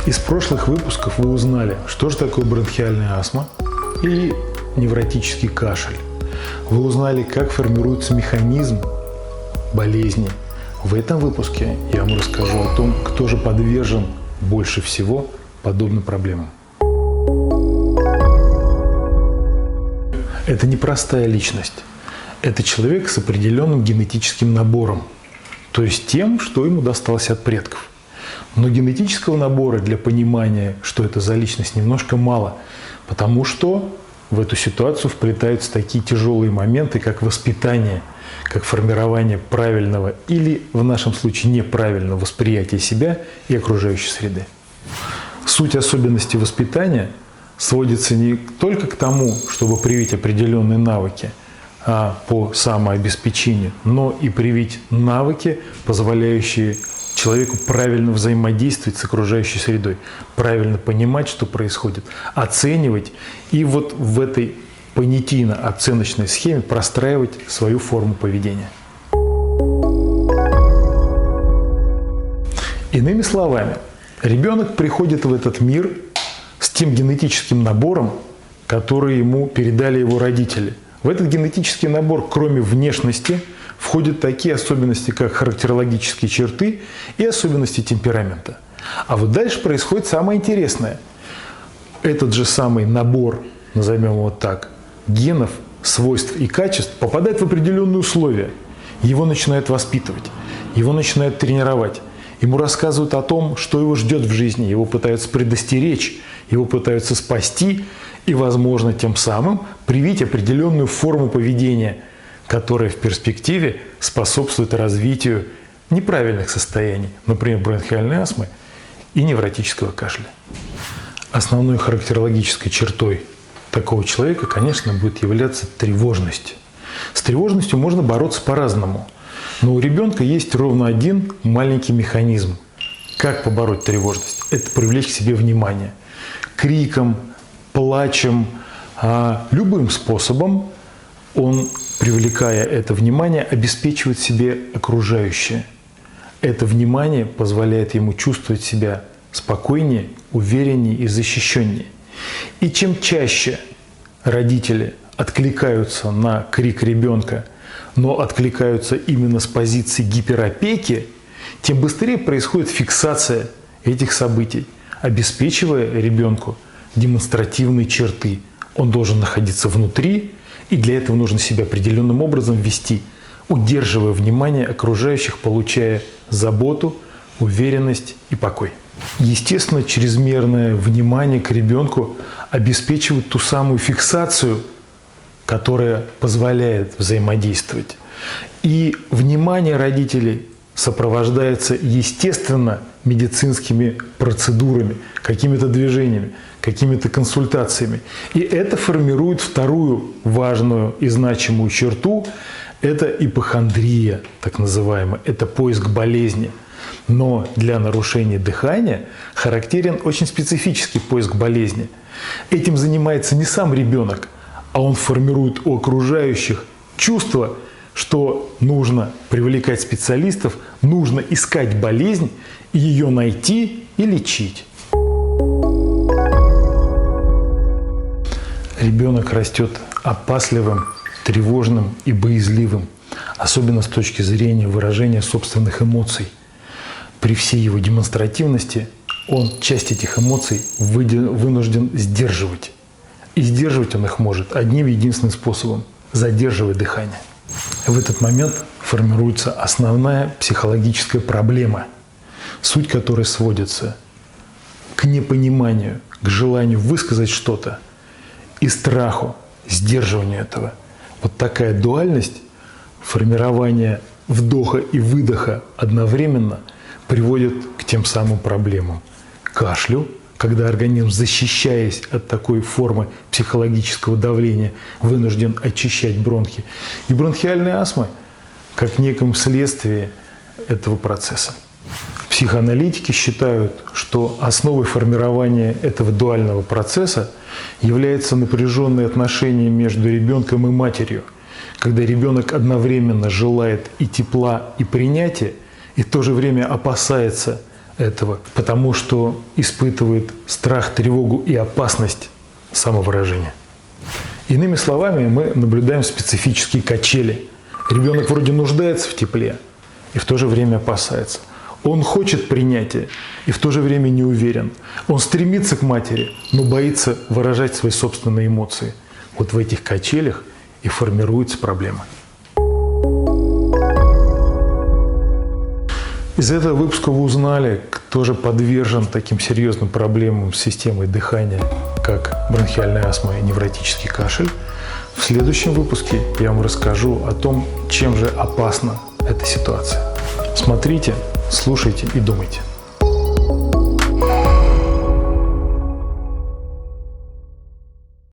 Из прошлых выпусков вы узнали, что же такое бронхиальная астма и невротический кашель. Вы узнали, как формируется механизм болезни. В этом выпуске я вам расскажу о том, кто же подвержен больше всего подобным проблемам. Это непростая личность. Это человек с определенным генетическим набором, то есть тем, что ему досталось от предков. Но генетического набора для понимания, что это за личность, немножко мало, потому что в эту ситуацию вплетаются такие тяжелые моменты, как воспитание, как формирование правильного или, в нашем случае, неправильного восприятия себя и окружающей среды. Суть особенностей воспитания сводится не только к тому, чтобы привить определенные навыки по самообеспечению, но и привить навыки, позволяющие человеку правильно взаимодействовать с окружающей средой, правильно понимать, что происходит, оценивать и вот в этой понятийно-оценочной схеме простраивать свою форму поведения. Иными словами, ребенок приходит в этот мир с тем генетическим набором, который ему передали его родители. В этот генетический набор, кроме внешности, входят такие особенности, как характерологические черты и особенности темперамента. А вот дальше происходит самое интересное. Этот же самый набор, назовем его так, генов, свойств и качеств попадает в определенные условия. Его начинают воспитывать, его начинают тренировать. Ему рассказывают о том, что его ждет в жизни, его пытаются предостеречь, его пытаются спасти и, возможно, тем самым привить определенную форму поведения, которая в перспективе способствует развитию неправильных состояний, например, бронхиальной астмы и невротического кашля. Основной характерологической чертой такого человека, конечно, будет являться тревожность. С тревожностью можно бороться по-разному, но у ребенка есть ровно один маленький механизм. Как побороть тревожность? Это привлечь к себе внимание. Криком, плачем, любым способом он, привлекая это внимание, обеспечивает себе окружающее. Это внимание позволяет ему чувствовать себя спокойнее, увереннее и защищеннее. И чем чаще родители откликаются на крик ребенка, но откликаются именно с позиции гиперопеки, тем быстрее происходит фиксация этих событий, обеспечивая ребенку демонстративные черты. Он должен находиться внутри, и для этого нужно себя определенным образом вести, удерживая внимание окружающих, получая заботу, уверенность и покой. Естественно, чрезмерное внимание к ребенку обеспечивает ту самую фиксацию, которая позволяет взаимодействовать. И внимание родителей сопровождается, естественно, медицинскими процедурами, какими-то движениями, какими-то консультациями. И это формирует вторую важную и значимую черту – это ипохондрия, так называемая, это поиск болезни. Но для нарушения дыхания характерен очень специфический поиск болезни. Этим занимается не сам ребенок, а он формирует у окружающих чувство, что нужно привлекать специалистов, нужно искать болезнь, ее найти и лечить. Ребенок растет опасливым, тревожным и боязливым, особенно с точки зрения выражения собственных эмоций. При всей его демонстративности он часть этих эмоций вынужден сдерживать. И сдерживать он их может одним единственным способом – задерживая дыхание. В этот момент формируется основная психологическая проблема, суть которой сводится к непониманию, к желанию высказать что-то и страху, сдерживанию этого. Вот такая дуальность формирования вдоха и выдоха одновременно приводит к тем самым проблемам. Кашлю, когда организм, защищаясь от такой формы психологического давления, вынужден очищать бронхи. И бронхиальной астмы, как неком следствии этого процесса. Психоаналитики считают, что основой формирования этого дуального процесса является напряженные отношения между ребенком и матерью, когда ребенок одновременно желает и тепла, и принятия, и в то же время опасается этого, потому что испытывает страх, тревогу и опасность самовыражения. Иными словами, мы наблюдаем специфические качели. Ребенок вроде нуждается в тепле и в то же время опасается. Он хочет принятия и в то же время не уверен. Он стремится к матери, но боится выражать свои собственные эмоции. Вот в этих качелях и формируется проблема. Из этого выпуска вы узнали, кто же подвержен таким серьезным проблемам с системой дыхания, как бронхиальная астма и невротический кашель. В следующем выпуске я вам расскажу о том, чем же опасна эта ситуация. Смотрите, слушайте и думайте.